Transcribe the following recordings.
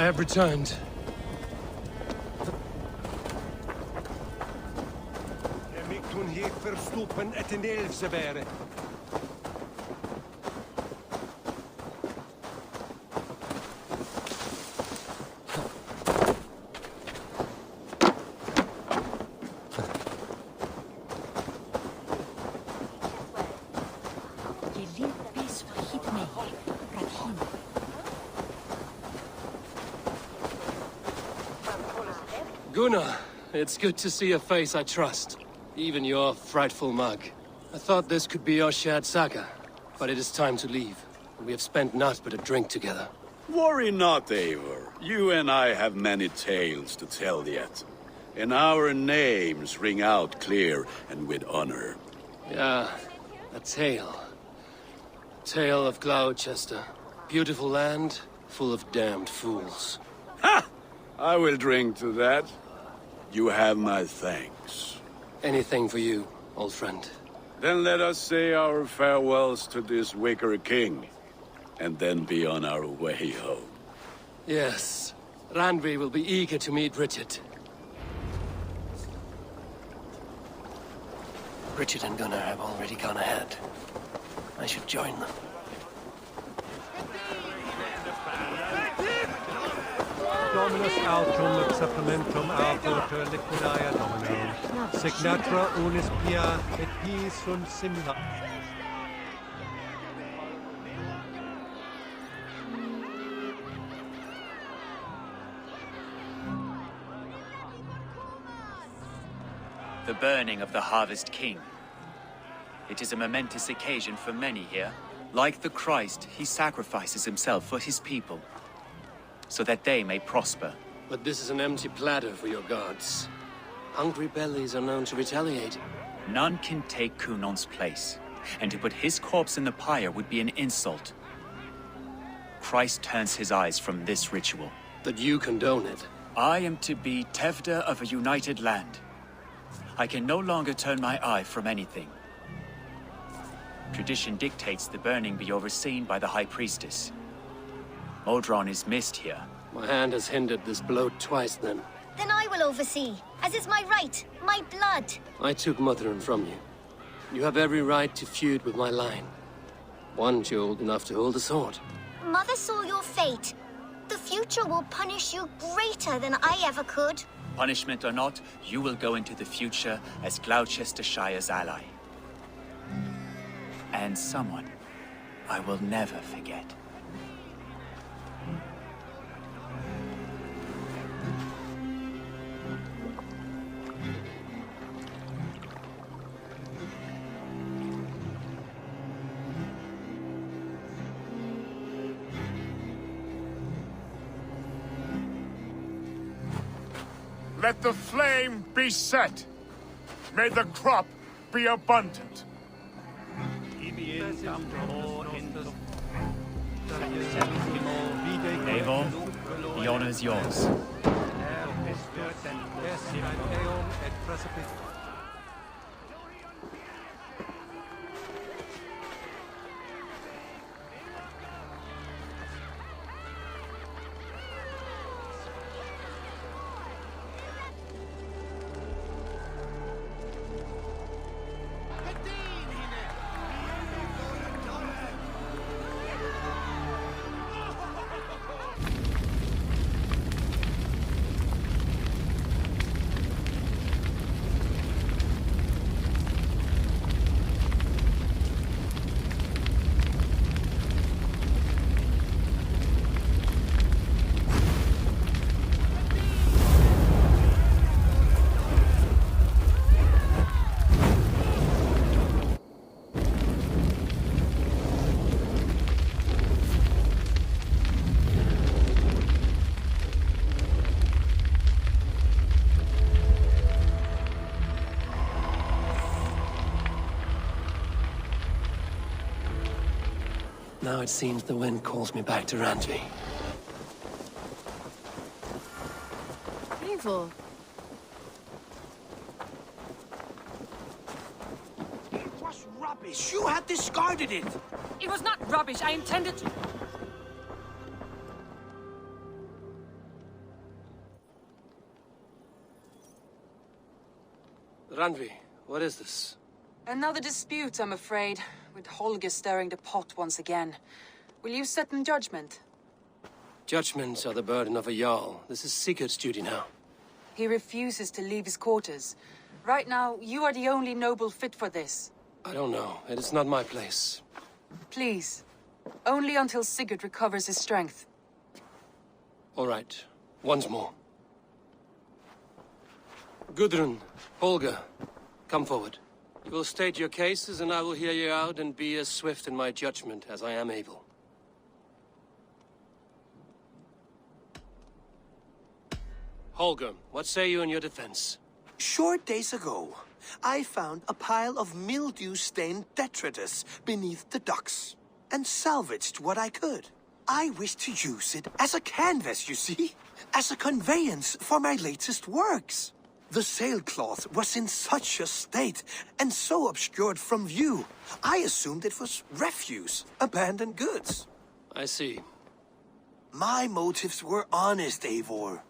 I have returned. Gunnar, it's good to see a face I trust. Even your frightful mug. I thought this could be our shared saga, but it is time to leave. We have spent naught but a drink together. Worry not, Eivor. You and I have many tales to tell yet. And our names ring out clear and with honor. Yeah, a tale. Tale of Gloucester. Beautiful land, full of damned fools. Ha! I will drink to that. You have my thanks. Anything for you, old friend. Then let us say our farewells to this wicker king, and then be on our way home. Yes, Randvi will be eager to meet Richard. Richard and Gunnar have already gone ahead. I should join them. Dominus autum supplementum autor liquidae domino. Signatra unis pia et pi sunt simila. The burning of the Harvest King. It is a momentous occasion for many here. Like the Christ, he sacrifices himself for his people, so that they may prosper. But this is an empty platter for your gods. Hungry bellies are known to retaliate. None can take Kunon's place, and to put his corpse in the pyre would be an insult. Christ turns his eyes from this ritual. That you condone it. I am to be Tevda of a united land. I can no longer turn my eye from anything. Tradition dictates the burning be overseen by the High Priestess. Modron is missed here. My hand has hindered this bloat twice, then. Then I will oversee, as is my right, my blood. I took Mother'n from you. You have every right to feud with my line. Once you're old enough to hold a sword. Mother saw your fate. The future will punish you greater than I ever could. Punishment or not, you will go into the future as Gloucestershire's ally. And someone I will never forget. Let the flame be set. May the crop be abundant. Eivor, the honor is yours. Now it seems the wind calls me back to Randvi. Eivor. It was rubbish. You had discarded it. It was not rubbish. I intended to... Randvi, what is this? Another dispute, I'm afraid, with Holger stirring the pot once again. Will you sit in judgment? Judgments are the burden of a Jarl. This is Sigurd's duty now. He refuses to leave his quarters. Right now, you are the only noble fit for this. I don't know. It is not my place. Please. Only until Sigurd recovers his strength. All right. Once more. Gudrun, Holger, come forward. You will state your cases, and I will hear you out and be as swift in my judgment as I am able. Holger, what say you in your defense? Short days ago, I found a pile of mildew-stained detritus beneath the docks, and salvaged what I could. I wish to use it as a canvas, you see? As a conveyance for my latest works. The sailcloth was in such a state, and so obscured from view, I assumed it was refuse, abandoned goods. I see. My motives were honest, Eivor.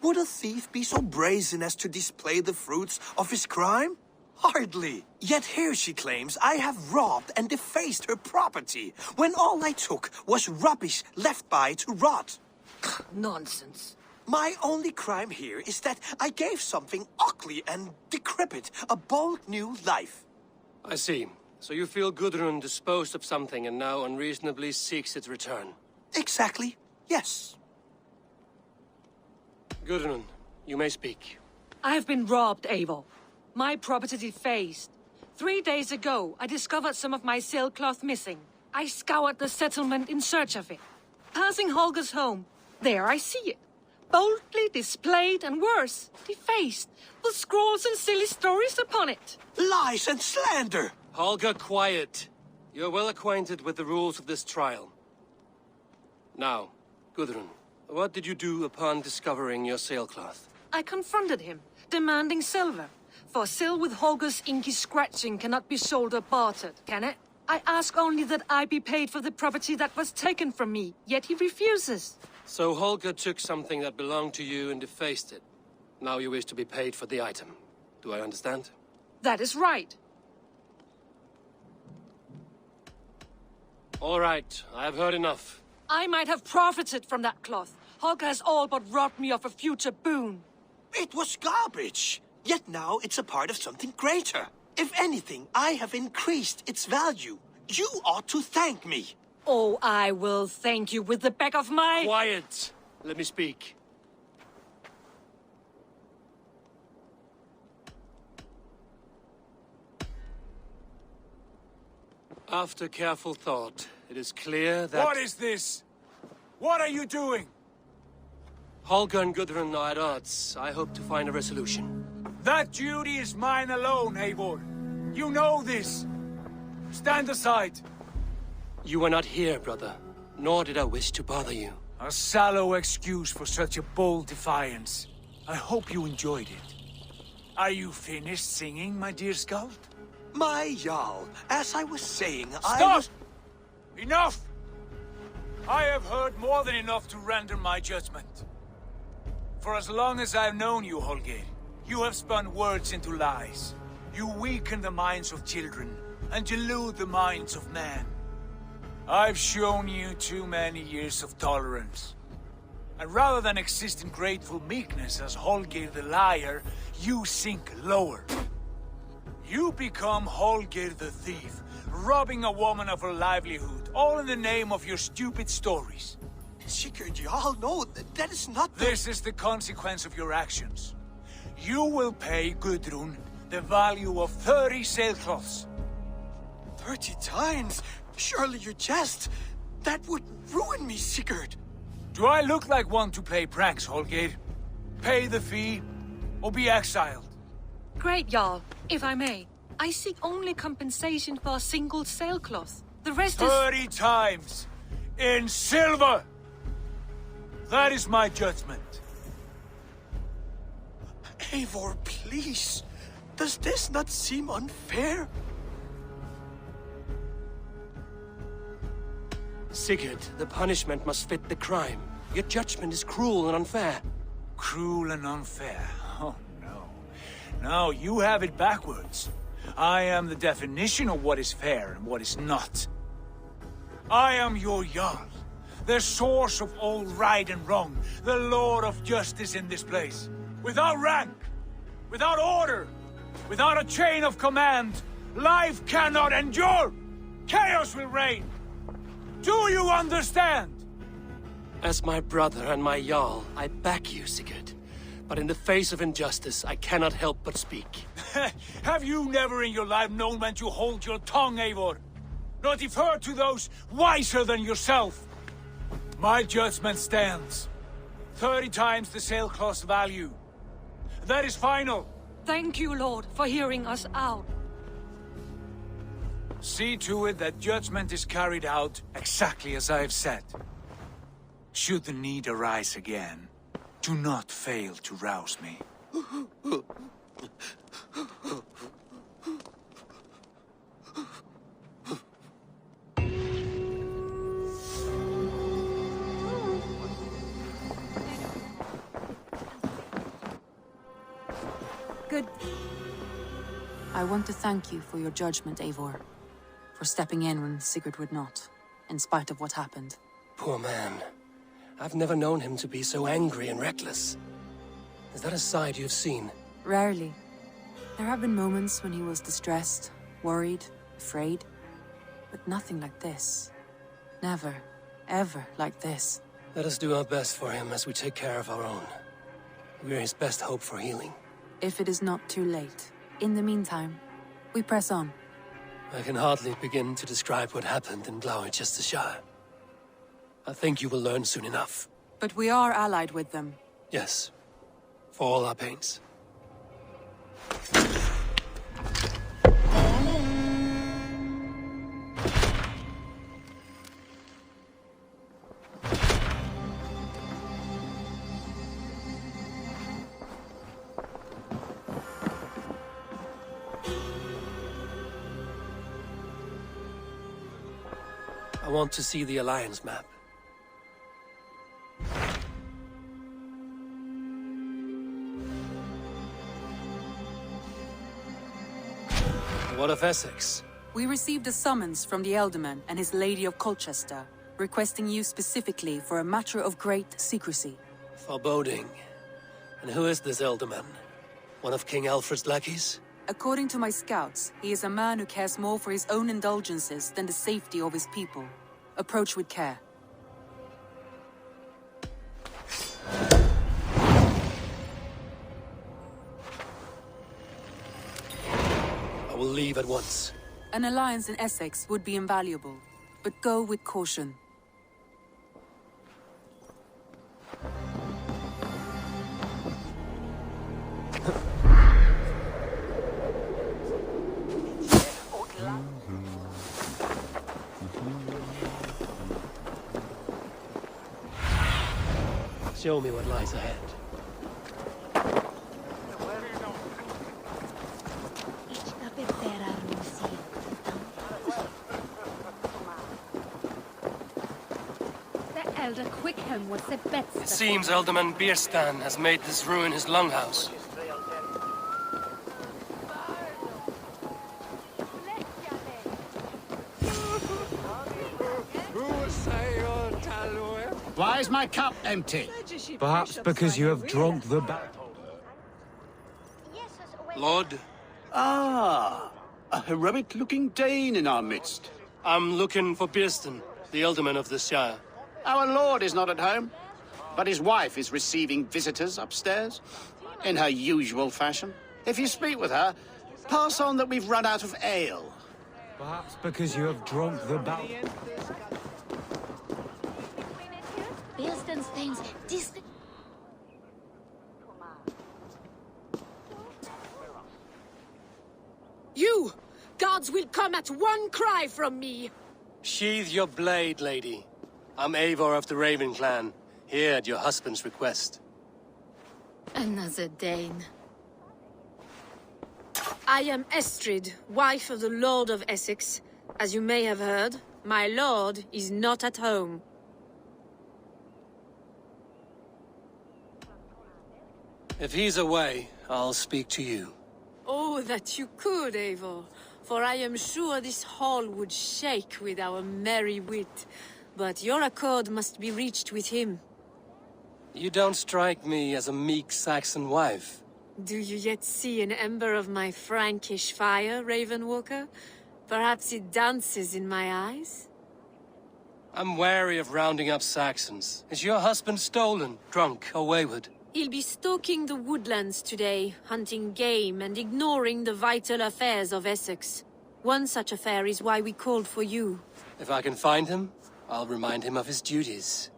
Would a thief be so brazen as to display the fruits of his crime? Hardly. Yet here she claims I have robbed and defaced her property, when all I took was rubbish left by to rot. Nonsense. My only crime here is that I gave something ugly and decrepit a bold new life. I see. So you feel Gudrun disposed of something and now unreasonably seeks its return. Exactly, yes. Gudrun, you may speak. I have been robbed, Eivor. My property defaced. 3 days ago, I discovered some of my sailcloth missing. I scoured the settlement in search of it. Passing Holger's home, there I see it. Boldly displayed and worse, defaced, with scrawls and silly stories upon it. Lies and slander! Holger, quiet. You're well acquainted with the rules of this trial. Now, Gudrun, what did you do upon discovering your sailcloth? I confronted him, demanding silver. For sil with Holger's inky scratching cannot be sold or bartered, can it? I ask only that I be paid for the property that was taken from me, yet he refuses. So Holger took something that belonged to you and defaced it. Now you wish to be paid for the item. Do I understand? That is right. All right, I have heard enough. I might have profited from that cloth. Holger has all but robbed me of a future boon. It was garbage. Yet now it's a part of something greater. If anything, I have increased its value. You ought to thank me. Oh, I will thank you with the back of my... Quiet! Let me speak. After careful thought, it is clear that... What is this? What are you doing? Holger and Gudrun are at odds. I hope to find a resolution. That duty is mine alone, Eivor. You know this. Stand aside. You were not here, brother. Nor did I wish to bother you. A sallow excuse for such a bold defiance. I hope you enjoyed it. Are you finished singing, my dear scout? My Jarl, as I was saying, Stop! Enough! I have heard more than enough to render my judgment. For as long as I've known you, Holger, you have spun words into lies. You weaken the minds of children and delude the minds of men. I've shown you too many years of tolerance. And rather than exist in grateful meekness as Holger the liar, you sink lower. You become Holger the thief, robbing a woman of her livelihood, all in the name of your stupid stories. Sigurd, Jarl, no, that is not the... This is the consequence of your actions. You will pay Gudrun the value of 30 sailcloths. 30 times? Surely you jest. That would ruin me, Sigurd. Do I look like one to play pranks, Holger? Pay the fee, or be exiled. Great, Jarl, if I may. I seek only compensation for a single sailcloth. The rest 30 times! In silver! That is my judgment. Eivor, please. Does this not seem unfair? Sigurd, the punishment must fit the crime. Your judgment is cruel and unfair. Cruel and unfair? Oh, no. No, you have it backwards. I am the definition of what is fair and what is not. I am your Jarl, the source of all right and wrong, the Lord of justice in this place. Without rank, without order, without a chain of command, life cannot endure! Chaos will reign! Do you understand? As my brother and my Jarl, I back you, Sigurd. But in the face of injustice, I cannot help but speak. Have you never in your life known when to hold your tongue, Eivor? Not defer to those wiser than yourself. My judgment stands. 30 times the sailcloth's value. That is final. Thank you, Lord, for hearing us out. See to it that judgment is carried out exactly as I have said. Should the need arise again, do not fail to rouse me. Good. I want to thank you for your judgment, Eivor. For stepping in when Sigurd would not, in spite of what happened. Poor man. I've never known him to be so angry and reckless. Is that a side you've seen? Rarely. There have been moments when he was distressed, worried, afraid. But nothing like this. Never, ever like this. Let us do our best for him as we take care of our own. We're his best hope for healing. If it is not too late. In the meantime, we press on. I can hardly begin to describe what happened in Gloucestershire. I think you will learn soon enough. But we are allied with them. Yes. For all our pains. I want to see the Alliance map. What of Essex? We received a summons from the Ealdorman and his Lady of Colchester, requesting you specifically for a matter of great secrecy. Foreboding. And who is this Ealdorman? One of King Alfred's lackeys? According to my scouts, he is a man who cares more for his own indulgences than the safety of his people. Approach with care. I will leave at once. An alliance in Essex would be invaluable, but go with caution. Show me what lies ahead. It seems Ealdorman Bierstan has made this ruin his longhouse. Why is my cup empty? Perhaps because you have drunk the Lord? Ah, a heroic-looking Dane in our midst. I'm looking for Bierstan, the Ealdorman of the Shire. Our lord is not at home, but his wife is receiving visitors upstairs, in her usual fashion. If you speak with her, pass on that we've run out of ale. Perhaps because you have drunk the You! Gods will come at one cry from me! Sheathe your blade, lady. I'm Eivor of the Raven clan, here at your husband's request. Another Dane. I am Estrid, wife of the Lord of Essex. As you may have heard, my lord is not at home. If he's away, I'll speak to you. Oh, that you could, Eivor. For I am sure this hall would shake with our merry wit. But your accord must be reached with him. You don't strike me as a meek Saxon wife. Do you yet see an ember of my Frankish fire, Ravenwalker? Perhaps it dances in my eyes? I'm wary of rounding up Saxons. Is your husband stolen, drunk, or wayward? He'll be stalking the woodlands today, hunting game and ignoring the vital affairs of Essex. One such affair is why we called for you. If I can find him, I'll remind him of his duties.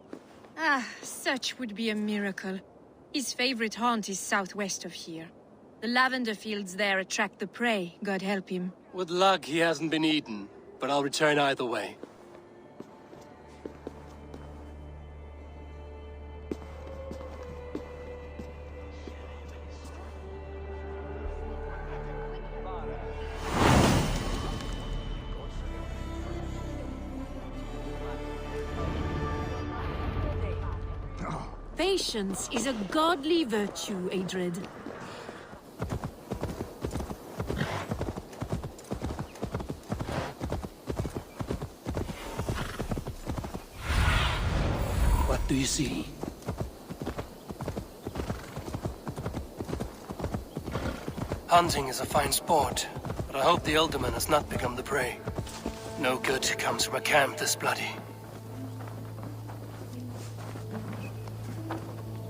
Ah, such would be a miracle. His favorite haunt is southwest of here. The lavender fields there attract the prey, God help him. With luck, he hasn't been eaten, but I'll return either way. Patience is a godly virtue, Adred. What do you see? Hunting is a fine sport, but I hope the alderman has not become the prey. No good comes from a camp this bloody.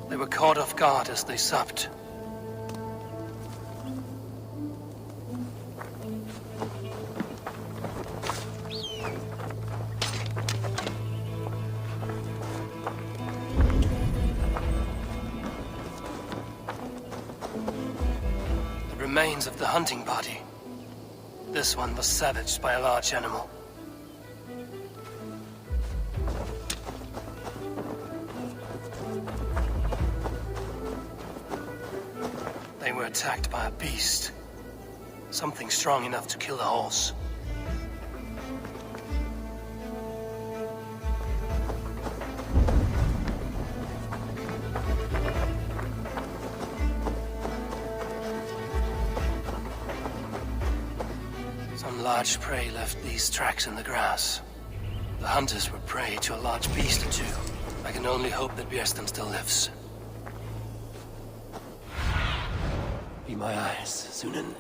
They were caught off guard as they supped. The remains of the hunting party. This one was savaged by a large animal. They were attacked by a beast. Something strong enough to kill a horse. Some large prey left these tracks in the grass. The hunters were prey to a large beast or two. I can only hope that Björnstam still lives. Be my eyes, Sunan.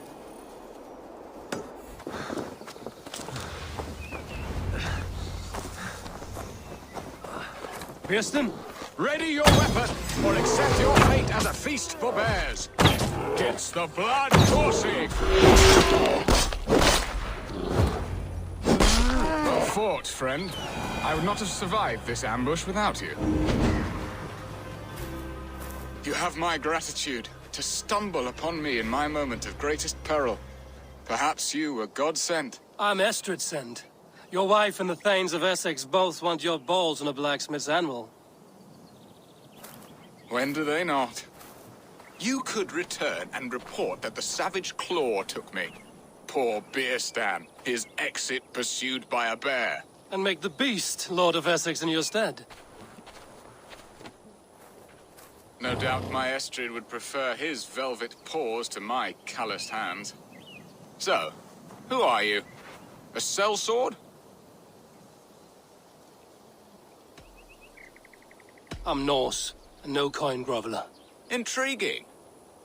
Björnstam? Ready your weapon, or accept your fate as a feast for bears. It's the blood coursing. Well fought, friend. I would not have survived this ambush without you. You have my gratitude. To stumble upon me in my moment of greatest peril. Perhaps you were God-sent. I'm Estrid sent. Your wife and the Thanes of Essex both want your balls on a blacksmith's anvil. When do they not? You could return and report that the savage claw took me. Poor Björnstam, his exit pursued by a bear. And make the beast Lord of Essex in your stead. No doubt my Estrid would prefer his velvet paws to my calloused hands. So, who are you? A sellsword? I'm Norse, a no-coin groveler. Intriguing.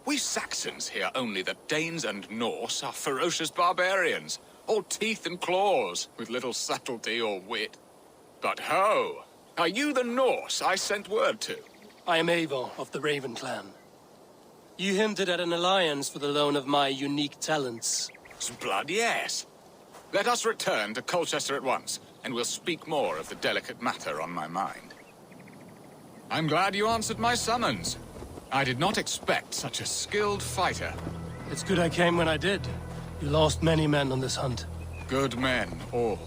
We Saxons hear only that Danes and Norse are ferocious barbarians, all teeth and claws, with little subtlety or wit. But ho! Are you the Norse I sent word to? I am Eivor of the Raven clan. You hinted at an alliance for the loan of my unique talents. Blood, yes. Let us return to Colchester at once, and we'll speak more of the delicate matter on my mind. I'm glad you answered my summons. I did not expect such a skilled fighter. It's good I came when I did. You lost many men on this hunt. Good men, all.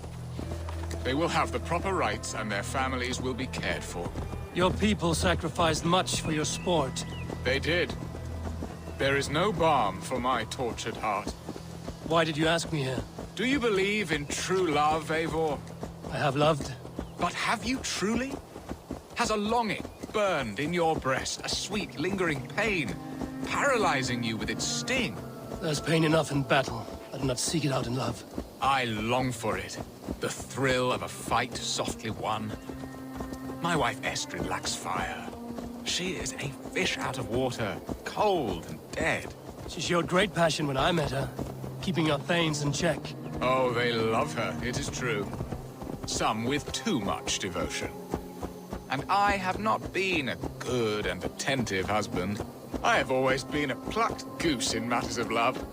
They will have the proper rights, and their families will be cared for. Your people sacrificed much for your sport. They did. There is no balm for my tortured heart. Why did you ask me here? Do you believe in true love, Eivor? I have loved. But have you truly? Has a longing burned in your breast, a sweet, lingering pain, paralyzing you with its sting? There's pain enough in battle. I do not seek it out in love. I long for it. The thrill of a fight softly won. My wife Estrid lacks fire. She is a fish out of water, cold and dead. She showed great passion when I met her, keeping our thanes in check. Oh, they love her, it is true. Some with too much devotion. And I have not been a good and attentive husband. I have always been a plucked goose in matters of love.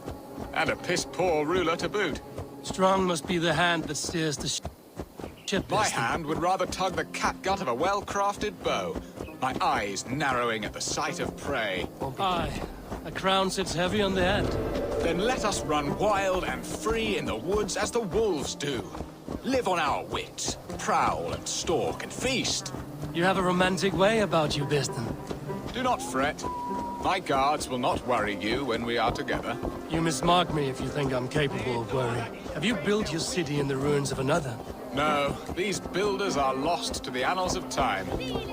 And a piss-poor ruler to boot. Strong must be the hand that steers the ship. My hand would rather tug the catgut of a well-crafted bow. My eyes narrowing at the sight of prey. Aye, a crown sits heavy on the head. Then let us run wild and free in the woods as the wolves do. Live on our wits, prowl and stalk and feast. You have a romantic way about you, Biston. Do not fret. My guards will not worry you when we are together. You mismark me if you think I'm capable of worry. Have you built your city in the ruins of another? No, these builders are lost to the annals of time.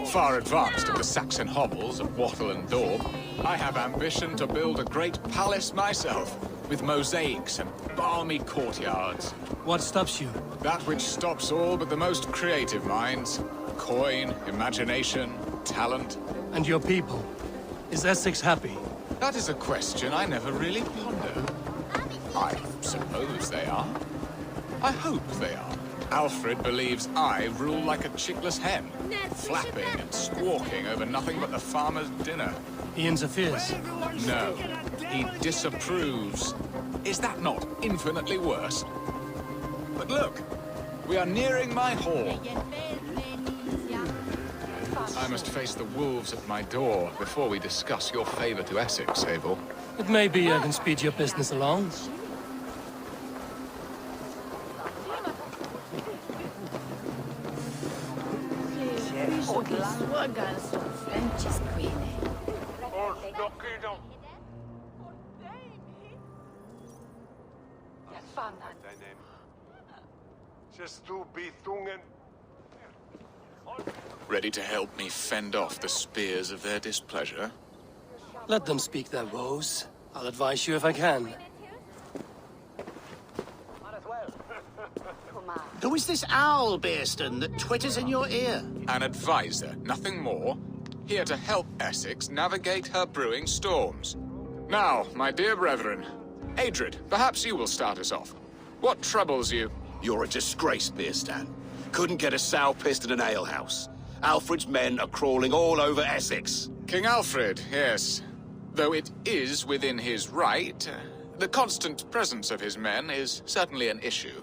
Far advanced of the Saxon hovels of Wattle and Daub, I have ambition to build a great palace myself, with mosaics and balmy courtyards. What stops you? That which stops all but the most creative minds. Coin, imagination, talent. And your people? Is Essex happy? That is a question I never really ponder. I suppose they are. I hope they are. Alfred believes I rule like a chickless hen, flapping and squawking over nothing but the farmer's dinner. He interferes? No, he disapproves. Is that not infinitely worse? But look, we are nearing my hall. I must face the wolves at my door before we discuss your favor to Essex, Abel. It may be I can speed your business along. Ready to help me fend off the spears of their displeasure? Let them speak their woes. I'll advise you if I can. Who is this owl, Bearston, that twitters in your ear? An advisor, nothing more. Here to help Essex navigate her brewing storms. Now, my dear brethren, Adrid, perhaps you will start us off. What troubles you? You're a disgrace, Bearstan. Couldn't get a sow pissed in an alehouse. Alfred's men are crawling all over Essex. King Alfred, yes. Though it is within his right, the constant presence of his men is certainly an issue.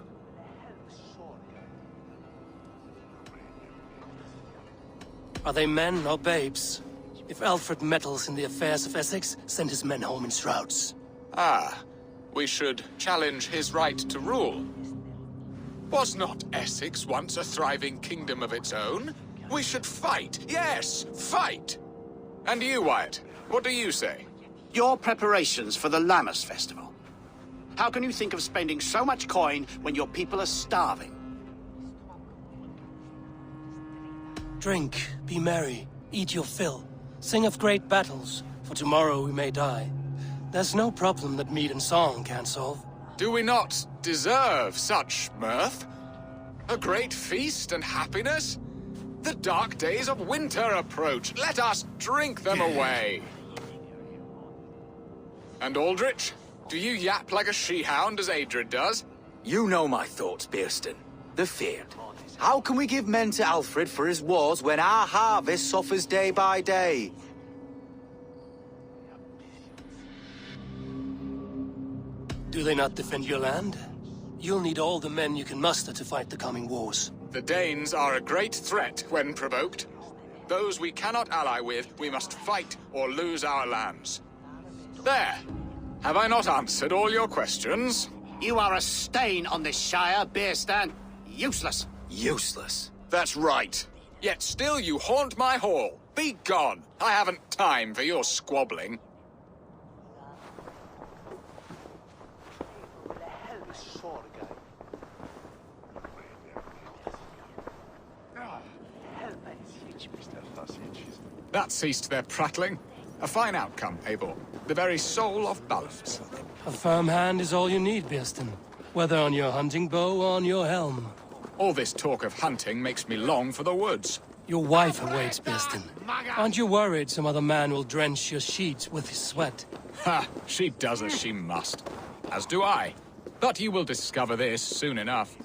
Are they men or babes? If Alfred meddles in the affairs of Essex, send his men home in shrouds. Ah, we should challenge his right to rule. Was not Essex once a thriving kingdom of its own? We should fight, yes, fight! And you, Wyatt, what do you say? Your preparations for the Lammas festival. How can you think of spending so much coin when your people are starving? Drink, be merry, eat your fill. Sing of great battles, for tomorrow we may die. There's no problem that meat and song can't solve. Do we not deserve such mirth? A great feast and happiness? The dark days of winter approach. Let us drink them away. And Aldrich, do you yap like a she-hound as Adrid does? You know my thoughts, Bearston. The feared. How can we give men to Alfred for his wars when our harvest suffers day by day? Do they not defend your land? You'll need all the men you can muster to fight the coming wars. The Danes are a great threat when provoked. Those we cannot ally with, we must fight or lose our lands. There! Have I not answered all your questions? You are a stain on this shire, Bearstan. Useless. Useless. That's right. Yet still you haunt my hall. Be gone. I haven't time for your squabbling. That ceased their prattling. A fine outcome, Abel. The very soul of balance. A firm hand is all you need, Birston. Whether on your hunting bow or on your helm. All this talk of hunting makes me long for the woods. Your wife awaits, Birston. Aren't you worried some other man will drench your sheets with his sweat? Ha! She does as she must. As do I. But you will discover this soon enough.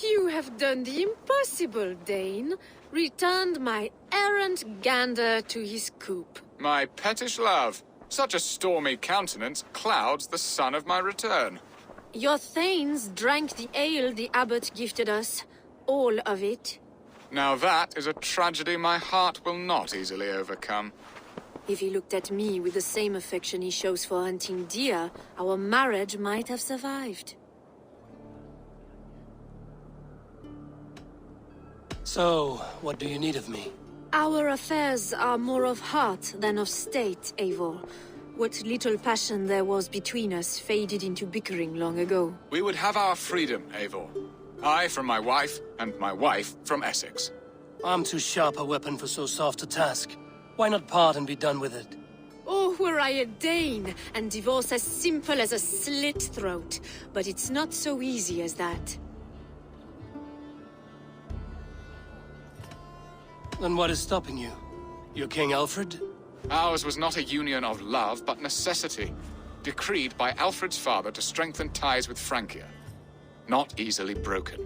You have done the impossible, Dane. Returned my errant gander to his coop. My pettish love. Such a stormy countenance clouds the sun of my return. Your thanes drank the ale the abbot gifted us. All of it. Now that is a tragedy my heart will not easily overcome. If he looked at me with the same affection he shows for hunting deer, our marriage might have survived. So, what do you need of me? Our affairs are more of heart than of state, Eivor. What little passion there was between us faded into bickering long ago. We would have our freedom, Eivor. I from my wife, and my wife from Essex. I'm too sharp a weapon for so soft a task. Why not part and be done with it? Oh, were I a Dane, and divorce as simple as a slit throat. But it's not so easy as that. Then what is stopping you? You're King Alfred? Ours was not a union of love, but necessity. Decreed by Alfred's father to strengthen ties with Francia. Not easily broken.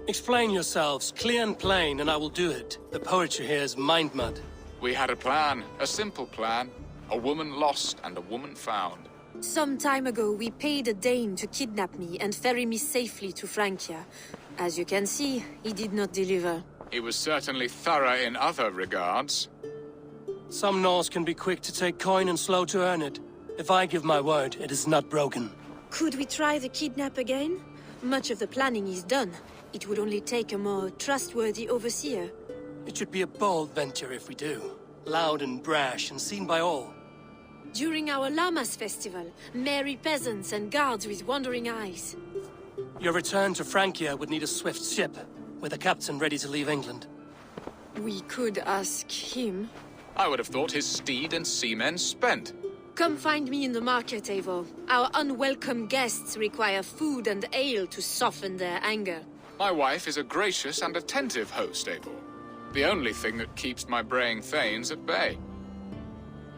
Explain yourselves, clear and plain, and I will do it. The poetry here is mind mud. We had a plan, a simple plan. A woman lost and a woman found. Some time ago, we paid a Dane to kidnap me and ferry me safely to Francia. As you can see, he did not deliver. He was certainly thorough in other regards. Some Norse can be quick to take coin and slow to earn it. If I give my word, it is not broken. Could we try the kidnap again? Much of the planning is done. It would only take a more trustworthy overseer. It should be a bold venture if we do. Loud and brash and seen by all. During our Llamas festival, merry peasants and guards with wandering eyes. Your return to Francia would need a swift ship, with a captain ready to leave England. We could ask him. I would have thought his steed and seamen spent. Come find me in the market, Eivor. Our unwelcome guests require food and ale to soften their anger. My wife is a gracious and attentive host, Eivor. The only thing that keeps my braying thanes at bay.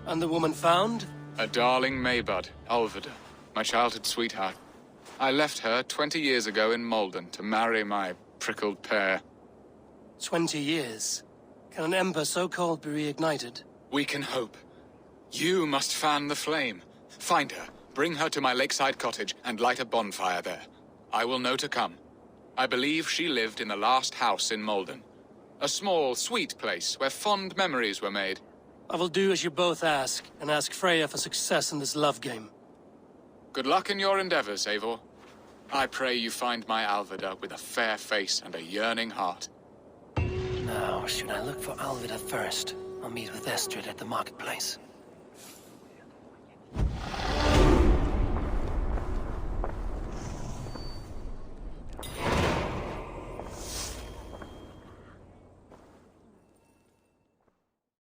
And the woman found? A darling Maybud, Alvida, my childhood sweetheart. I left her 20 years ago in Malden to marry my prickled pear. 20 years? Can an ember so cold be reignited? We can hope. You must fan the flame. Find her, bring her to my lakeside cottage, and light a bonfire there. I will know to come. I believe she lived in the last house in Malden. A small, sweet place where fond memories were made. I will do as you both ask, and ask Freya for success in this love game. Good luck in your endeavors, Eivor. I pray you find my Alvida with a fair face and a yearning heart. Now, should I look for Alvida first, or meet with Estrid at the marketplace?